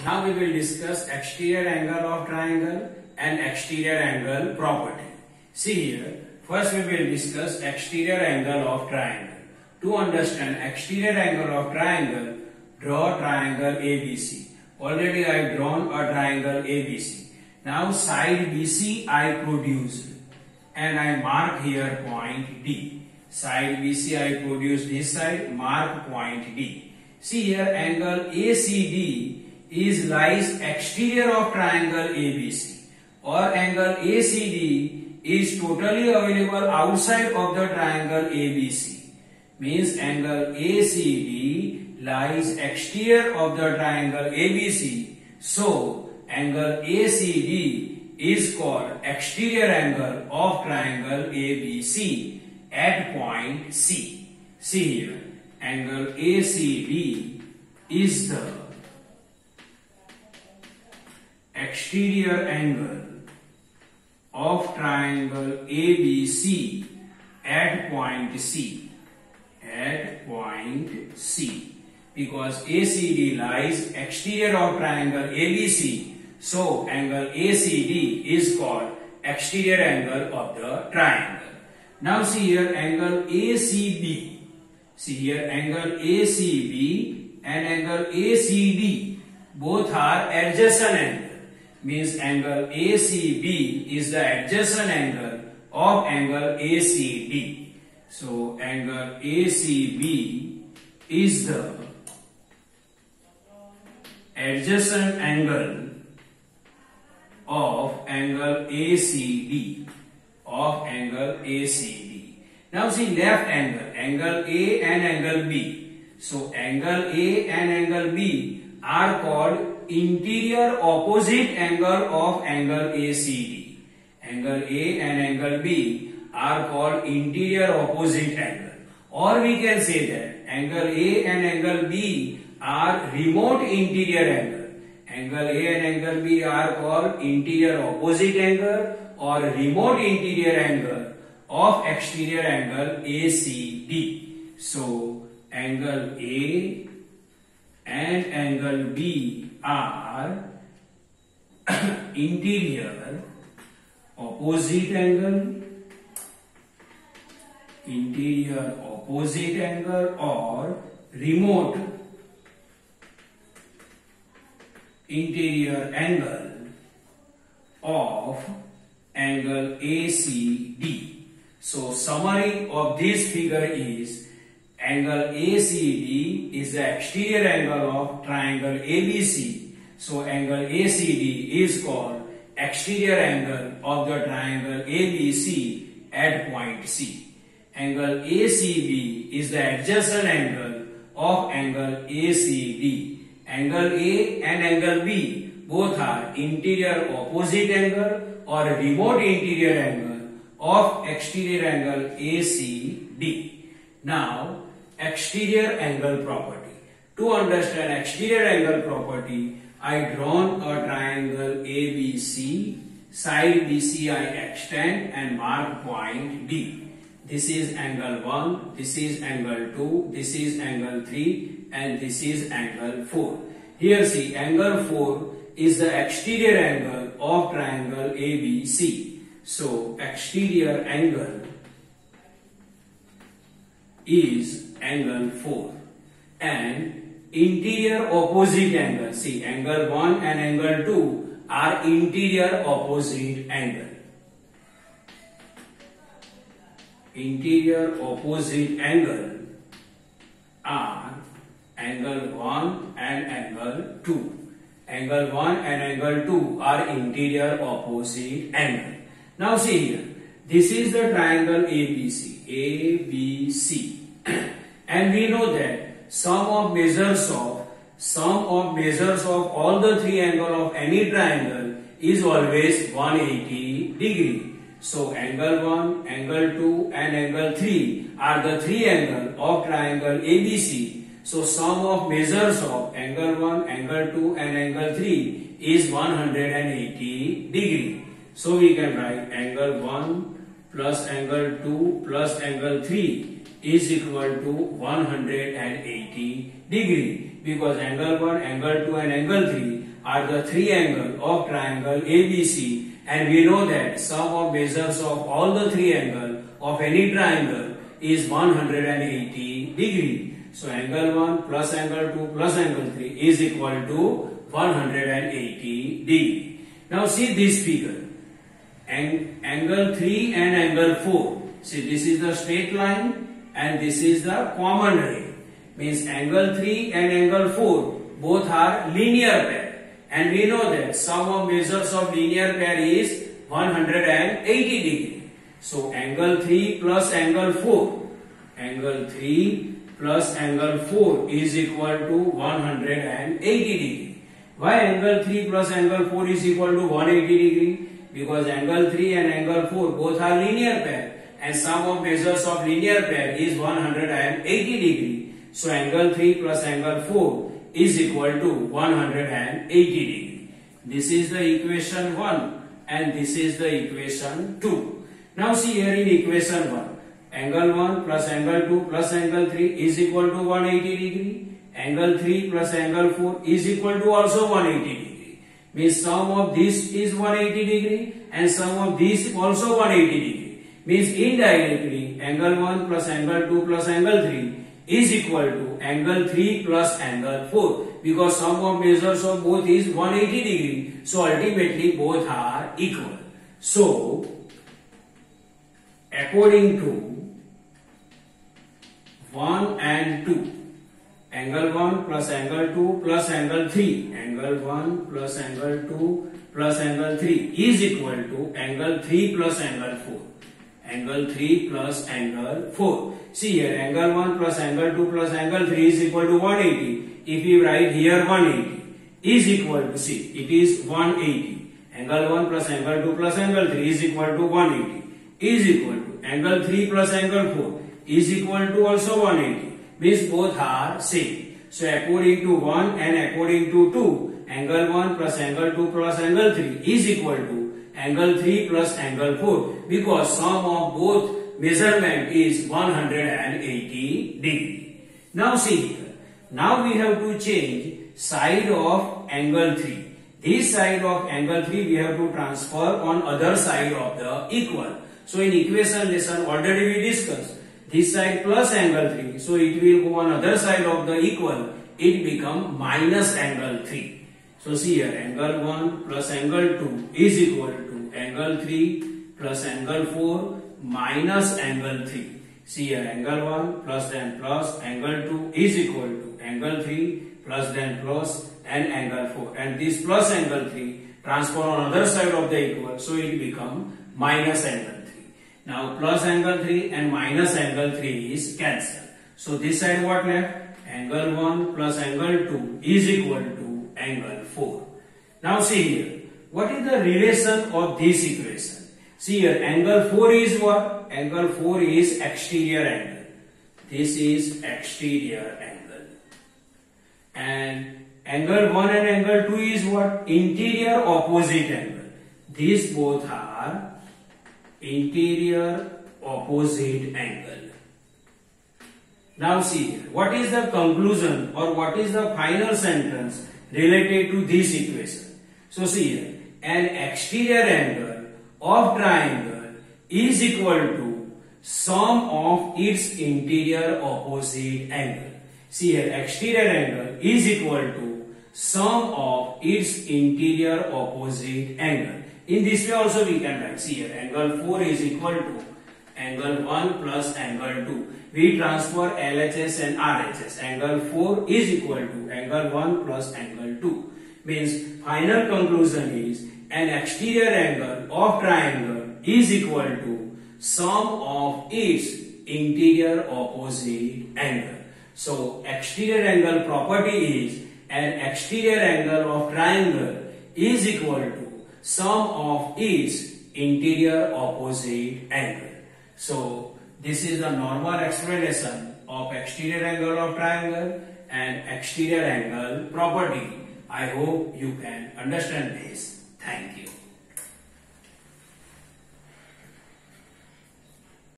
Now we will discuss exterior angle of triangle and exterior angle property. See here, first we will discuss exterior angle of triangle. To understand exterior angle of triangle, draw triangle ABC. Already I have drawn a triangle ABC. Now side BC I produced and I mark here point D. Side BC I produced this side, mark point D. See here, angle ACD is lies exterior of triangle ABC, or angle ACD is totally available outside of the triangle ABC. Means angle ACD lies exterior of the triangle ABC. So angle ACD is called exterior angle of triangle ABC at point C. See here, angle ACD is the exterior angle of triangle ABC at point C. At point C. Because ACD lies exterior of triangle ABC. So angle ACD is called exterior angle of the triangle. Now see here, angle ACB. See here, angle ACB and angle ACD both are adjacent angle. Means angle ACB is the adjacent angle of angle ACD. So angle ACB is the adjacent angle of angle ACD. Now see left angle, angle A and angle B. So angle A and angle B are called interior opposite angle of angle ACD. Angle A and angle B are called interior opposite angle. Or we can say that angle A and angle B are remote interior angle. Angle A and angle B are called interior opposite angle or remote interior angle of exterior angle ACD. So angle A and angle B are interior opposite angle, or remote interior angle of angle ACD. So summary of this figure is angle ACD is the exterior angle of triangle ABC. So angle ACD is called exterior angle of the triangle ABC at point C. Angle ACB is the adjacent angle of angle ACD. Angle A and angle B both are interior opposite angle or remote interior angle of exterior angle ACD. Now exterior angle property. To understand exterior angle property, I drawn a triangle ABC, side BC I extend and mark point D. This is angle 1, this is angle 2, this is angle 3 and this is angle 4. Here see, angle 4 is the exterior angle of triangle ABC. So exterior angle is angle 4 and interior opposite angle. See, angle 1 and angle 2 are interior opposite angle. Interior opposite angle are angle 1 and angle 2. Angle 1 and angle 2 are interior opposite angle. Now see here, this is the triangle ABC. And we know that sum of measures of all the three angles of any triangle is always 180 degree. So angle 1, angle 2 and angle 3 are the three angles of triangle ABC. So sum of measures of angle 1, angle 2 and angle 3 is 180 degree. So we can write angle 1 plus angle 2 plus angle 3 is equal to 180 degree, because angle 1, angle 2 and angle 3 are the three angles of triangle ABC, and we know that sum of measures of all the three angles of any triangle is 180 degree. So angle 1 plus angle 2 plus angle 3 is equal to 180 degree. Now see this figure. Angle 3 and angle 4. See, this is the straight line and this is the common ray. Means angle 3 and angle 4 both are linear pair. And we know that sum of measures of linear pair is 180 degree. So angle 3 plus angle 4. Angle 3 plus angle 4 is equal to 180 degree. Why angle 3 plus angle 4 is equal to 180 degree? Because angle 3 and angle 4 both are linear pair and sum of measures of linear pair is 180 degree. So angle 3 plus angle 4 is equal to 180 degree. This is the equation 1 and this is the equation 2. Now see here in equation 1, angle 1 plus angle 2 plus angle 3 is equal to 180 degree. Angle 3 plus angle 4 is equal to also 180 degree. Means sum of this is 180 degree and sum of this also 180 degree. Means indirectly angle 1 plus angle 2 plus angle 3 is equal to angle 3 plus angle 4 because sum of measures of both is 180 degree. So ultimately both are equal. So according to 1 and 2, angle 1 plus angle 2 plus angle 3, angle 1 plus angle 2 plus angle 3 is equal to angle 3 plus angle 4. Angle 3 plus angle 4. See here, angle 1 plus angle 2 plus angle 3 is equal to 180. If we write here 180 is equal to, see, it is 180. Angle 1 plus angle 2 plus angle 3 is equal to 180. Is equal to angle 3 plus angle 4 is equal to also 180. Means both are same. So according to 1 and according to 2, angle 1 plus angle 2 plus angle 3 is equal to angle 3 plus angle 4 because sum of both measurement is 180 degree. Now see here. Now we have to change side of angle 3. This side of angle 3 we have to transfer on other side of the equal. So in equation lesson already we discussed. This side plus angle 3, so it will go on other side of the equal, it become minus angle 3. So see here, angle 1 plus angle 2 is equal to angle 3 plus angle 4 minus angle 3. See here, angle 1 plus then plus angle 2 is equal to angle 3 plus then plus and angle 4. And this plus angle 3 transfer on other side of the equal, so it become minus angle 3. Now plus angle 3 and minus angle 3 is cancelled. So this side what left? Angle 1 plus angle 2 is equal to angle 4. Now see here. What is the relation of this equation? See here, angle 4 is what? Angle 4 is exterior angle. This is exterior angle. And angle 1 and angle 2 is what? Interior opposite angle. These both are interior opposite angle. Now see here, what is the conclusion or what is the final sentence related to this equation? So see here, an exterior angle of triangle is equal to sum of its interior opposite angle. See here, exterior angle is equal to sum of its interior opposite angle. In this way also we can write, see here, angle 4 is equal to angle 1 plus angle 2. We transfer LHS and RHS. Angle 4 is equal to angle 1 plus angle 2. Means final conclusion is an exterior angle of triangle is equal to sum of its interior opposite angle. So exterior angle property is an exterior angle of triangle is equal to sum of its interior opposite angle. So this is the normal explanation of exterior angle of triangle and exterior angle property. I hope you can understand this. Thank you.